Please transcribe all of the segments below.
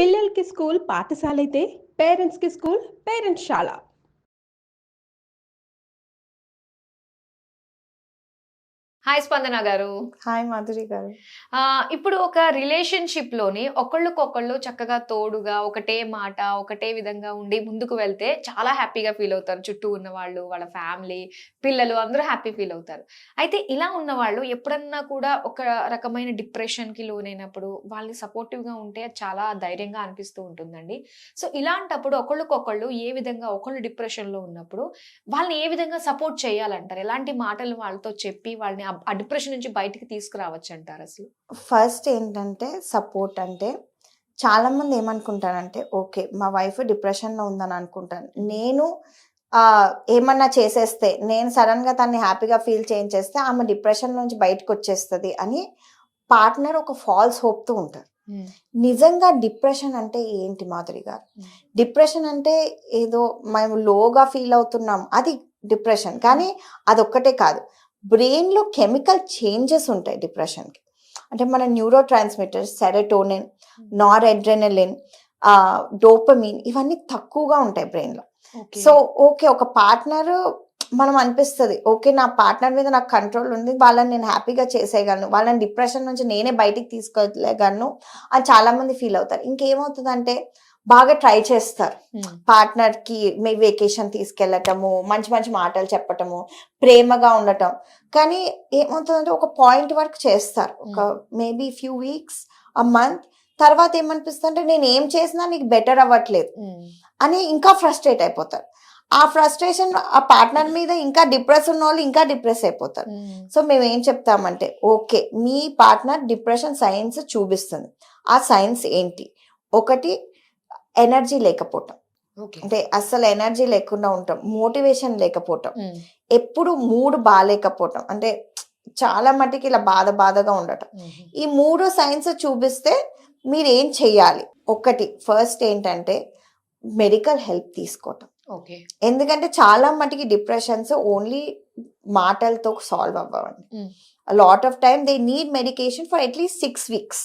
పిల్లలకి స్కూల్ పాఠశాలైతే పేరెంట్స్‌కి school పేరెంట్స్‌శాల. Hi స్పందన గారు. హాయ్ మాధురి గారు. ఇప్పుడు ఒక రిలేషన్‌షిప్‌లోని ఒకళ్ళకొకళ్ళు చక్కగా తోడుగా, ఒకటే మాట, ఒకటే విధంగా ఉండి ముందుకు వెళ్తే చాలా హ్యాపీగా ఫీల్ అవుతారు. చుట్టూ ఉన్నవాళ్ళు, వాళ్ళ ఫ్యామిలీ, పిల్లలు అందరూ హ్యాపీ ఫీల్ అవుతారు. అయితే ఇలా ఉన్నవాళ్ళు ఎప్పుడన్నా కూడా ఒక రకమైన డిప్రెషన్‌కి లోనైనప్పుడు వాళ్ళని సపోర్టివ్‌గా ఉంటే చాలా ధైర్యంగా అనిపిస్తూ ఉంటుందండి. సో, ఇలాంటప్పుడు ఒకళ్ళకొకళ్ళు ఏ విధంగా ఒకళ్ళు డిప్రెషన్‌లో ఉన్నప్పుడు వాళ్ళని ఏ విధంగా సపోర్ట్ చేయాలంటారు? ఎలాంటి మాటలు వాళ్ళతో చెప్పి వాళ్ళని ఆ డిప్రెషన్ నుంచి బయటికి తీసుకురావచ్చంటారు అసలు? ఫస్ట్ ఏంటంటే సపోర్ట్ అంటే చాలామంది ఏమనుకుంటారంటే ఓకే మా వైఫ్ డిప్రెషన్‌లో ఉందని అనుకుంటాను. నేను ఏమన్నా చేసేస్తే నేను సడెన్‌గా తనని హ్యాపీగా ఫీల్ చేయించేస్తే ఆమె డిప్రెషన్ నుంచి బయటకొచ్చేస్తది అని పార్ట్నర్ ఒక ఫాల్స్ హోప్‌తో ఉంటారు. నిజంగా డిప్రెషన్ అంటే ఏంటి మాధురి గారు? డిప్రెషన్ అంటే ఏదో మేము లోగా ఫీల్ అవుతున్నాం అది డిప్రెషన్. కానీ అదొక్కటే కాదు. బ్రెయిన్‌లో కెమికల్ చేంజెస్ ఉంటాయి డిప్రెషన్‌కి. అంటే మన న్యూరో ట్రాన్స్మిటర్స్ సెరోటోనిన్, నార్‌అడ్రెనలిన్, డోపమిన్ ఇవన్నీ తక్కువగా ఉంటాయి బ్రెయిన్‌లో. సో, ఓకే ఒక పార్ట్నరు మనం అనిపిస్తది. ఓకే నా పార్ట్నర్ మీద నాకు కంట్రోల్ ఉంది. వాళ్ళని నేను హ్యాపీగా చేసేయగలను. వాళ్ళని డిప్రెషన్ నుంచి నేనే బయటికి తీసుకెళ్ళగలను అని చాలామంది ఫీల్ అవుతారు. ఇంకేమవుతదంటే బాగా ట్రై చేస్తారు. పార్ట్నర్‌కి వెకేషన్ తీసుకెళ్ళటము, మంచి మంచి మాటలు చెప్పటము, ప్రేమగా ఉండటం. కానీ ఏమవుతుందంటే ఒక పాయింట్ వరకు చేస్తారు. ఒక maybe few weeks, a month తర్వాత ఏమనిపిస్తుందంటే నేను ఏం చేసినా నీకు బెటర్ అవ్వట్లేదు అని ఇంకా ఫ్రస్ట్రేట్ అయిపోతారు. ఆ ఫ్రస్ట్రేషన్ ఆ పార్ట్నర్ మీద ఇంకా డిప్రెస్ ఉన్నోళ్ళు ఇంకా డిప్రెస్ అయిపోతారు. సో మేము ఏం చెప్తామంటే ఓకే మీ పార్ట్నర్ డిప్రెషన్ సైన్స్ చూపిస్తుంది. ఆ సైన్స్ ఏంటి? ఒకటి ఎనర్జీ లేకపోవటం. అంటే అస్సలు ఎనర్జీ లేకుండా ఉంటాం, మోటివేషన్ లేకపోవటం, ఎప్పుడు మూడ్ బాగాలేకపోవటం, అంటే చాలా మటుకి ఇలా బాధగా ఉండటం. ఈ 3 సైన్స్ చూపిస్తే మీరు ఏం చెయ్యాలి? ఒకటి ఫస్ట్ ఏంటంటే మెడికల్ హెల్ప్ తీసుకోవటం. ఎందుకంటే చాలా మటుకి డిప్రెషన్స్ ఓన్లీ మాటలతో సాల్వ్ అవ్వండి. Lot of time they need medication for at least 6 weeks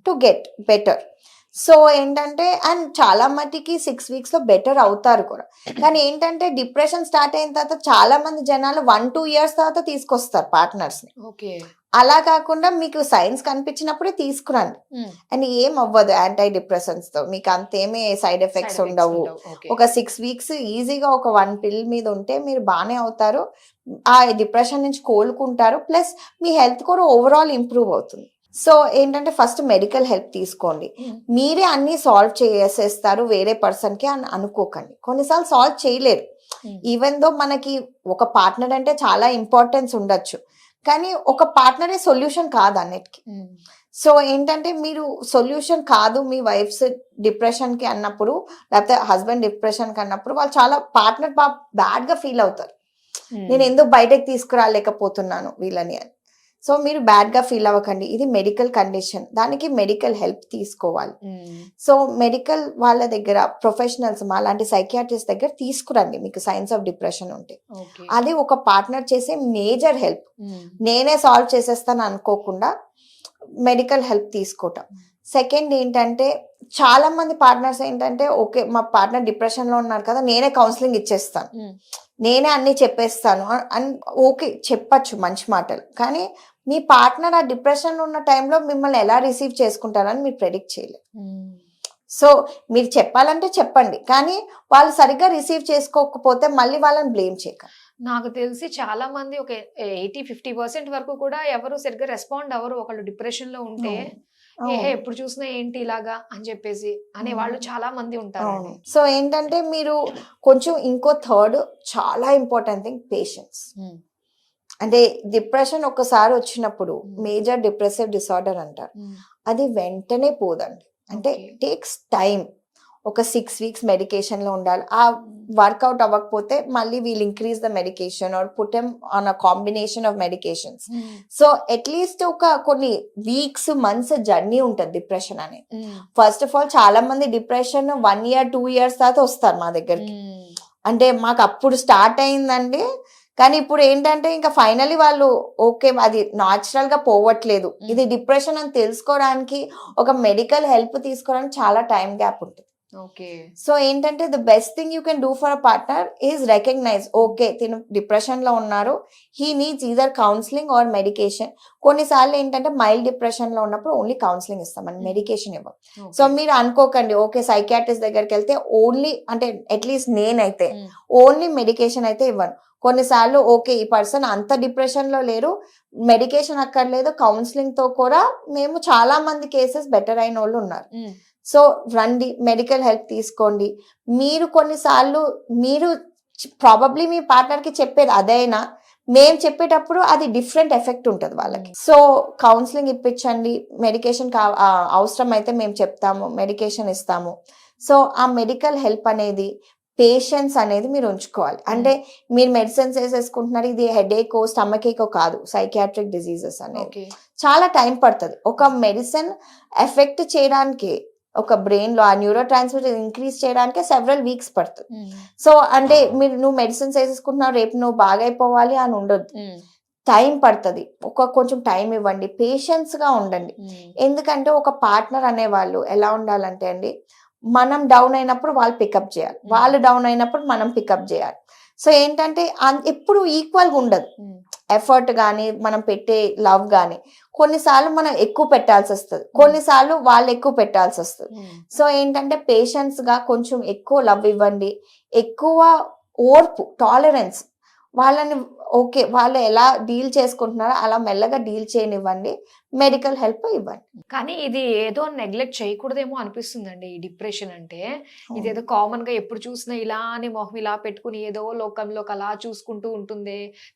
to get better. So ఏంటంటే అండ్ చాలా మటుకి 6 weeks లో బెటర్ అవుతారు కూడా. కానీ ఏంటంటే డిప్రెషన్ స్టార్ట్ అయిన తర్వాత చాలా మంది జనాలు 1-2 years తర్వాత తీసుకొస్తారు పార్ట్నర్స్ ని. అలా కాకుండా మీకు సైన్స్ కనిపించినప్పుడే తీసుకురండి. అండ్ ఏం అవ్వదు యాంటీ డిప్రెషన్స్ తో, మీకు అంతేమీ సైడ్ ఎఫెక్ట్స్ ఉండవు. ఒక 6 weeks ఈజీగా ఒక 1 pill మీద ఉంటే మీరు బాగానే అవుతారు, ఆ డిప్రెషన్ నుంచి కోలుకుంటారు, ప్లస్ మీ హెల్త్ కూడా ఓవరాల్ ఇంప్రూవ్ అవుతుంది. సో ఏంటంటే ఫస్ట్ మెడికల్ హెల్ప్ తీసుకోండి. మీరే అన్ని సాల్వ్ చేసేస్తారు వేరే పర్సన్ కి అని అనుకోకండి. కొన్నిసార్లు సాల్వ్ చేయలేరు. ఈవెన్ దో మనకి ఒక పార్ట్నర్ అంటే చాలా ఇంపార్టెన్స్ ఉండొచ్చు, కానీ ఒక పార్ట్నరే సొల్యూషన్ కాదు అన్నిటికీ. సో ఏంటంటే మీరు సొల్యూషన్ కాదు మీ వైఫ్స్ డిప్రెషన్ కి అన్నప్పుడు, లేకపోతే హస్బెండ్ డిప్రెషన్ కి అన్నప్పుడు వాళ్ళు చాలా పార్ట్నర్ బ్యాడ్ గా ఫీల్ అవుతారు. నేను ఎందుకు బయటకు తీసుకురాలేకపోతున్నాను వీళ్ళని అని. సో మీరు బ్యాడ్ గా ఫీల్ అవ్వకండి. ఇది మెడికల్ కండిషన్, దానికి మెడికల్ హెల్ప్ తీసుకోవాలి. సో మెడికల్ వాళ్ళ దగ్గర ప్రొఫెషనల్స్ అలాంటి సైకియాట్రిస్ట్ దగ్గర తీసుకురండి మీకు సైన్స్ ఆఫ్ డిప్రెషన్ ఉంటే. అది ఒక పార్ట్నర్ చేసే మేజర్ హెల్ప్. నేనే సాల్వ్ చేసేస్తాను అనుకోకుండా మెడికల్ హెల్ప్ తీసుకోవటం. సెకండ్ ఏంటంటే చాలా మంది పార్ట్నర్స్ ఏంటంటే ఓకే మా పార్ట్నర్ డిప్రెషన్ లో ఉన్నారు కదా నేనే కౌన్సిలింగ్ ఇచ్చేస్తాను, నేనే అన్ని చెప్పేస్తాను అని ఓకే చెప్పచ్చు మంచి మాటలు. కానీ మీ పార్ట్నర్ ఆ డిప్రెషన్ ఉన్న టైంలో మిమ్మల్ని ఎలా రిసీవ్ చేసుకుంటారని మీరు ప్రెడిక్ట్ చేయలేరు. సో మీరు చెప్పాలంటే చెప్పండి, కానీ వాళ్ళు సరిగ్గా రిసీవ్ చేసుకోకపోతే మళ్ళీ వాళ్ళని బ్లేమ్ చేయకండి. నాకు తెలిసి చాలా మంది ఒక 80-50% వరకు కూడా ఎవరు సరిగ్గా రెస్పాండ్ అవ్వరు. ఒకళ్ళు డిప్రెషన్ లో ఉంటే ఎప్పుడు చూసినా ఏంటి ఇలాగా అని చెప్పేసి అనే వాళ్ళు చాలా మంది ఉంటారు. సో ఏంటంటే మీరు కొంచెం ఇంకో థర్డ్ చాలా ఇంపార్టెంట్ థింగ్ పేషెన్స్. అంటే డిప్రెషన్ ఒకసారి వచ్చినప్పుడు మేజర్ డిప్రెసివ్ డిసార్డర్ అంటారు, అది వెంటనే పోదండి. అంటే టేక్స్ టైం. ఒక 6 weeks మెడికేషన్ లో ఉండాలి. ఆ వర్కౌట్ అవ్వకపోతే మళ్ళీ wheel increase the medication are put M on a combination of medications. So at least ఒక కొన్ని వీక్స్ మంత్స్ జర్నీ ఉంటుంది డిప్రెషన్ అనేది. ఫస్ట్ ఆఫ్ ఆల్ చాలా మంది డిప్రెషన్ 1 year 2 years తర్వాత వస్తారు మా దగ్గరికి. అంటే మాకు అప్పుడు స్టార్ట్ అయిందండి, కానీ ఇప్పుడు ఏంటంటే ఇంకా ఫైనలీ వాళ్ళు ఓకే అది నాచురల్ గా పోవట్లేదు, ఇది డిప్రెషన్ అని తెలుసుకోవడానికి ఒక మెడికల్ హెల్ప్ తీసుకోవడానికి చాలా టైం గ్యాప్ ఉంటుంది. ఓకే. సో ఏంటంటే the best thing you can do for a partner is recognize okay తిను డిప్రెషన్ లో ఉన్నారు, he needs either counselling or medication. కొన్నిసార్లు ఏంటంటే మైల్డ్ డిప్రెషన్ లో ఉన్నప్పుడు ఓన్లీ కౌన్సిలింగ్ ఇస్తామని, మెడికేషన్ ఇవ్వం. సో మీరు అనుకోకండి ఓకే సైకియాట్రిస్ట్ దగ్గరికి వెళ్తే ఓన్లీ అంటే అట్లీస్ట్ నేనైతే ఓన్లీ మెడికేషన్ అయితే ఇవ్వను. కొన్నిసార్లు ఓకే ఈ పర్సన్ అంత డిప్రెషన్ లో లేరు, మెడికేషన్ అక్కర్లేదు, కౌన్సిలింగ్ తో కూడా మేము చాలా మంది కేసెస్ బెటర్ అయిన వాళ్ళు ఉన్నారు. సో రండి, మెడికల్ హెల్ప్ తీసుకోండి. మీరు కొన్నిసార్లు మీరు ప్రాబబ్లీ మీ పార్ట్నర్ కి చెప్పేది అదైనా మేము చెప్పేటప్పుడు అది డిఫరెంట్ ఎఫెక్ట్ ఉంటుంది వాళ్ళకి. సో కౌన్సిలింగ్ ఇప్పించండి, మెడికేషన్ అవసరం అయితే మేము చెప్తాము, మెడికేషన్ ఇస్తాము. సో ఆ మెడికల్ హెల్ప్ అనేది పేషెన్స్ అనేది మీరు ఉంచుకోవాలి. అంటే మీరు మెడిసిన్స్ వేసేసుకుంటున్నారు, ఇది హెడేకో స్టమక్ ఏకో కాదు, సైకియాట్రిక్ డిజీజెస్ అనేది చాలా టైం పడుతుంది. ఒక మెడిసిన్ ఎఫెక్ట్ చేయడానికి ఒక బ్రెయిన్ లో ఆ న్యూరో ట్రాన్స్మిటర్ ఇంక్రీజ్ చేయడానికి సెవరల్ వీక్స్ పడుతుంది. సో అంటే నువ్వు మెడిసిన్స్ వేసేసుకుంటున్నావు రేపు నువ్వు బాగైపోవాలి అని ఉండొద్దు, టైం పడుతుంది. కొంచెం టైం ఇవ్వండి, పేషెన్స్ గా ఉండండి. ఎందుకంటే ఒక పార్ట్నర్ అనే వాళ్ళు ఎలా ఉండాలంటే అండి, మనం డౌన్ అయినప్పుడు వాళ్ళు పికప్ చేయాలి, వాళ్ళు డౌన్ అయినప్పుడు మనం పికప్ చేయాలి. సో ఏంటంటే ఎప్పుడు ఈక్వల్ గా ఉండదు ఎఫర్ట్ కానీ మనం పెట్టే లవ్ కానీ. కొన్నిసార్లు మనం ఎక్కువ పెట్టాల్సి వస్తుంది, కొన్నిసార్లు వాళ్ళు ఎక్కువ పెట్టాల్సి వస్తుంది. సో ఏంటంటే పేషెన్స్ గా కొంచెం ఎక్కువ లవ్ ఇవ్వండి, ఎక్కువ ఓర్పు టాలరెన్స్. వాళ్ళని ఓకే వాళ్ళు ఎలా డీల్ చేసుకుంటున్నారో అలా మెల్లగా డీల్ చేయనివ్వండి, మెడికల్ హెల్ప్ ఇవ్వండి. కానీ ఇది ఏదో నెగ్లెక్ట్ చేయకూడదేమో అనిపిస్తుందండి. ఈ డిప్రెషన్ అంటే ఇదేదో కామన్ గా ఎప్పుడు చూసినా ఇలానే మొహం ఇలా పెట్టుకుని ఏదో లోకంలోకి అలా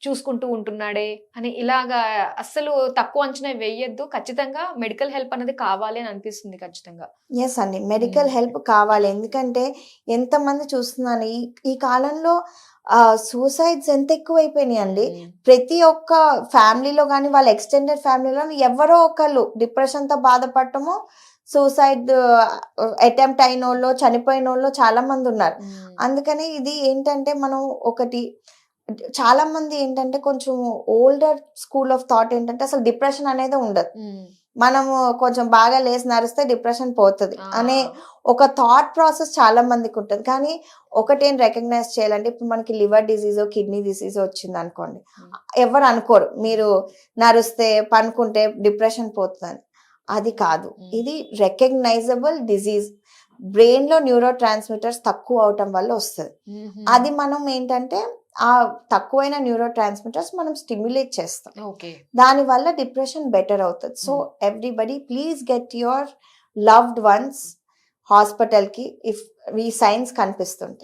చూసుకుంటూ ఉంటున్నాడే అని ఇలాగా అస్సలు తక్కువ అంచనా వేయద్దు. ఖచ్చితంగా మెడికల్ హెల్ప్ అనేది కావాలి అని అనిపిస్తుంది ఖచ్చితంగా. ఎస్ అండి, మెడికల్ హెల్ప్ కావాలి. ఎందుకంటే ఎంతమంది చూస్తున్నాను ఈ కాలంలో సూసైడ్స్ ఎంత ఎక్కువైపోయినాయి అండి. ప్రతి ఒక్క ఫ్యామిలీలో కానీ వాళ్ళ ఎక్స్టెండెడ్ ఫ్యామిలీలో ఎవరో ఒకళ్ళు డిప్రెషన్ తో బాధపడటము, సూసైడ్ అటెంప్ట్ అయిన వాళ్ళు, చనిపోయిన వాళ్ళు చాలా మంది ఉన్నారు. అందుకని ఇది ఏంటంటే మనం ఒకటి చాలా మంది ఏంటంటే కొంచెం ఓల్డర్ స్కూల్ ఆఫ్ థాట్ ఏంటంటే అసలు డిప్రెషన్ అనేది ఉండదు, మనము కొంచెం బాగా లేసి నరిస్తే డిప్రెషన్ పోతుంది అనే ఒక థాట్ ప్రాసెస్ చాలా మందికి ఉంటుంది. కానీ ఒకటేం రికగ్నైజ్ చేయాలంటే ఇప్పుడు మనకి లివర్ డిసీజో కిడ్నీ డిసీజో వచ్చింది అనుకోండి, ఎవరు అనుకోరు మీరు నరుస్తే పనుకుంటే డిప్రెషన్ పోతుందని. అది కాదు, ఇది రికగ్నైజబుల్ డిజీజ్. బ్రెయిన్ లో న్యూరో ట్రాన్స్మిటర్స్ తక్కువ అవటం వల్ల వస్తుంది. అది మనం ఏంటంటే ఆ తక్కువైన న్యూరో ట్రాన్స్మిటర్స్ మనం స్టిమ్యులేట్ చేస్తాం, దాని వల్ల డిప్రెషన్ బెటర్ అవుతుంది. So everybody please get your loved ones hospital కి ఇఫ్ ఈ సైన్స్ కనిపిస్తుంది.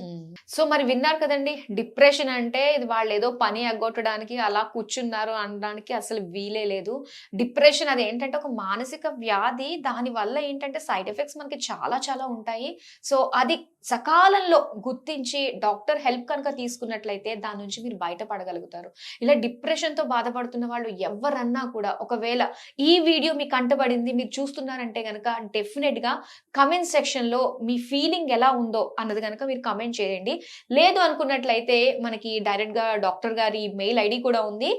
సో మరి విన్నారు కదండి, డిప్రెషన్ అంటే ఇది వాళ్ళు ఏదో పని ఎగ్గొట్టడానికి అలా కూర్చున్నారు అనడానికి అసలు వీలే లేదు. డిప్రెషన్ అది ఏంటంటే ఒక మానసిక వ్యాధి, దాని వల్ల ఏంటంటే సైడ్ ఎఫెక్ట్స్ మనకి చాలా చాలా ఉంటాయి. సో అది సకాలంలో గుర్తించి డాక్టర్ హెల్ప్ కనుక తీసుకున్నట్లయితే దాని నుంచి మీరు బయటపడగలుగుతారు. ఇలా డిప్రెషన్ తో బాధపడుతున్న వాళ్ళు ఎవరన్నా కూడా ఒకవేళ ఈ వీడియో మీకు కంటపడింది, మీరు చూస్తున్నారంటే కనుక డెఫినెట్ గా కమెంట్ సెక్షన్ లో మీ ఫీలింగ్ ఎలా ఉందో అన్నది కనుక మీరు కమెంట్ చేయండి. లేదు అనుకున్నట్లయితే మనకి డైరెక్ట్ గా డాక్టర్ గారి మెయిల్ ఐడి కూడా ఉంది,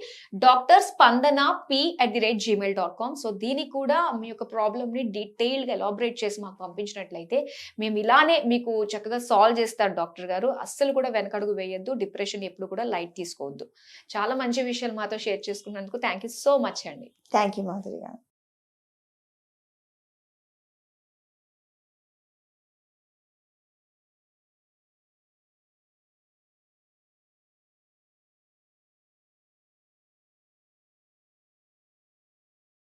drspandana@gmail.com. సో దీనికి కూడా మీ యొక్క ప్రాబ్లమ్ ని డీటెయిల్ గా ఎలాబరేట్ చేసి మాకు పంపించినట్లయితే మేము ఇలానే మీకు చక్కగా సాల్వ్ చేస్తారు డాక్టర్ గారు. అస్సలు కూడా వెనకడుగు వేయొద్దు, డిప్రెషన్ ఎప్పుడు కూడా లైట్ తీసుకోవద్దు. చాలా మంచి విషయాలు మాతో షేర్ చేసుకున్నందుకు థ్యాంక్ యూ సో మచ్ అండి. థ్యాంక్ యూ మాధురి గారు.